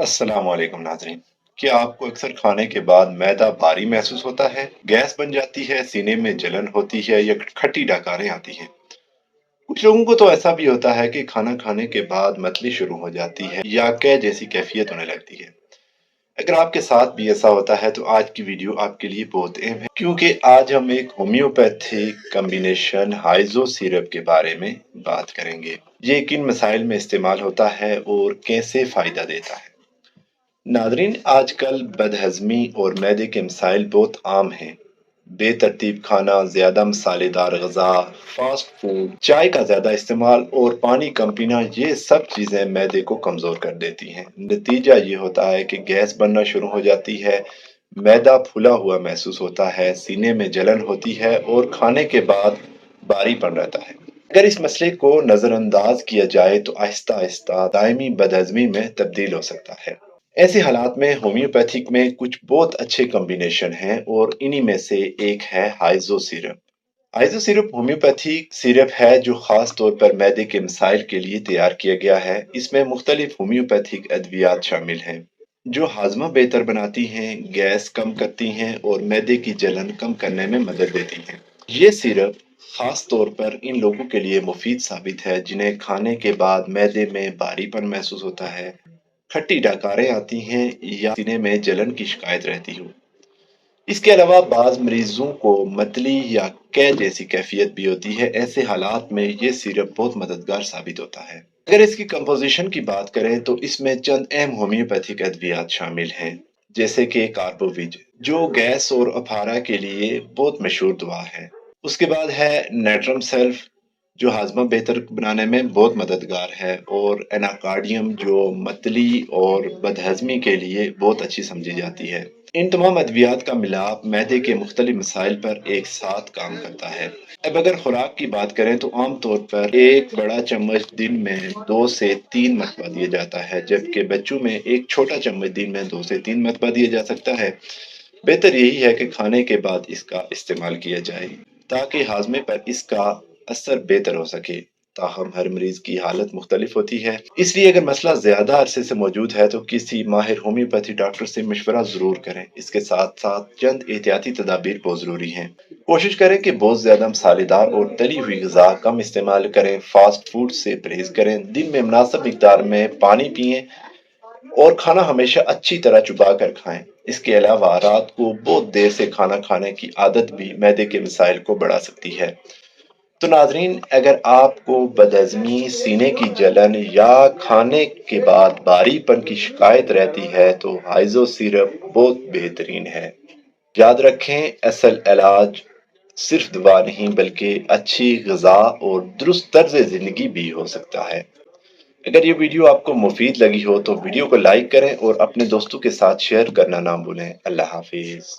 अस्सलाम वालेकुम नाज़रीन। क्या आपको अक्सर खाने के बाद मैदा भारी महसूस होता है, गैस बन जाती है, सीने में जलन होती है या खट्टी डकारें आती हैं? कुछ लोगों को तो ऐसा भी होता है कि खाना खाने के बाद मतली शुरू हो जाती है या कै जैसी कैफियत होने लगती है। अगर आपके साथ भी ऐसा होता है तो आज की वीडियो आपके लिए बहुत अहम है, क्योंकि आज हम एक होम्योपैथिक कॉम्बिनेशन हाइजो सिरप के बारे में बात करेंगे। ये किन मसाइल में इस्तेमाल होता है और कैसे फायदा देता है। नादरीन, आजकल बदहजमी और मैदे के मसाइल बहुत आम हैं। बेतरतीब खाना, ज्यादा मसालेदार गजा, फास्ट फूड, चाय का ज्यादा इस्तेमाल और पानी कम पीना, ये सब चीजें मैदे को कमजोर कर देती हैं। नतीजा ये होता है कि गैस बनना शुरू हो जाती है, मैदा फूला हुआ महसूस होता है, सीने में जलन होती है और खाने के बाद भारीपन रहता है। अगर इस मसले को नजरअंदाज किया जाए तो आहिस्ता आहिस्ता दायमी बदहजमी में तब्दील हो सकता है। ऐसे हालात में होम्योपैथिक में कुछ बहुत अच्छे कॉम्बिनेशन हैं और इन्हीं में से एक है हाइजो सिरप। हाइजो सिरप होम्योपैथिक सिरप है जो खास तौर पर मैदे के मसाइल के लिए तैयार किया गया है। इसमें मुख्तलिफ होम्योपैथिक अद्वियात शामिल हैं जो हाजमा बेहतर बनाती हैं, गैस कम करती हैं और मैदे की जलन कम करने में मदद देती हैं। ये सिरप खास तौर पर इन लोगों के लिए मुफीद साबित है जिन्हें खाने के बाद मैदे में भारीपन महसूस होता है, खट्टी डकारें आती हैं या सीने में जलन की शिकायत रहती हो। इसके अलावा बाज मरीजों को मतली या कै जैसी कैफियत भी होती है। ऐसे हालात में ये सिरप बहुत मददगार साबित होता है। अगर इसकी कंपोजिशन की बात करें तो इसमें चंद अहम होम्योपैथिक अद्वियात शामिल हैं, जैसे कि कार्बोविज जो गैस और अफारा के लिए बहुत मशहूर दवा है। उसके बाद है नेट्रम सेल्फ जो हाजमा बेहतर बनाने में बहुत मददगार है, और एनाकार्डियम जो मतली और बदहजमी के लिए बहुत अच्छी समझी जाती है। इन तमाम अद्वियात का मिलाप मैदे के मुख्तलिफ मसाइल पर एक साथ काम करता है। अब अगर खुराक की बात करें तो आम तौर पर एक बड़ा चम्मच दिन में 2 से 3 मरतबा दिया जाता है, जबकि बच्चों में एक छोटा चम्मच दिन में 2 से 3 मरतबा दिया जा सकता है। बेहतर यही है कि खाने के बाद इसका इस्तेमाल किया जाए ताकि हाजमे पर इसका असर बेहतर हो सके। ताहम हर मरीज की हालत मुख्तलिफ होती है, इसलिए अगर मसला ज्यादा अरसे से मौजूद है तो किसी माहिर होम्योपैथी डॉक्टर से मशवरा जरूर करें। इसके साथ साथ चंद एहतियाती तदाबीर बहुत जरूरी हैं। कोशिश करें कि बहुत ज्यादा मसालेदार और तली हुई गजा कम इस्तेमाल करें, फास्ट फूड से परहेज करें, दिन में मुनासिब मिकदार में पानी पिएं और खाना हमेशा अच्छी तरह चुबा कर खाएं। इसके अलावा रात को बहुत देर से खाना खाने की आदत भी मैदे के मसाइल को बढ़ा सकती है। तो नाजरीन, अगर आपको बदहजमी, सीने की जलन या खाने के बाद भारीपन की शिकायत रहती है तो हाइजो सिरप बहुत बेहतरीन है। याद रखें, असल इलाज सिर्फ दवा नहीं बल्कि अच्छी ग़िज़ा और दुरुस्त तर्ज ज़िंदगी भी हो सकता है। अगर ये वीडियो आपको मुफीद लगी हो तो वीडियो को लाइक करें और अपने दोस्तों के साथ शेयर करना ना भूलें। अल्लाह हाफिज।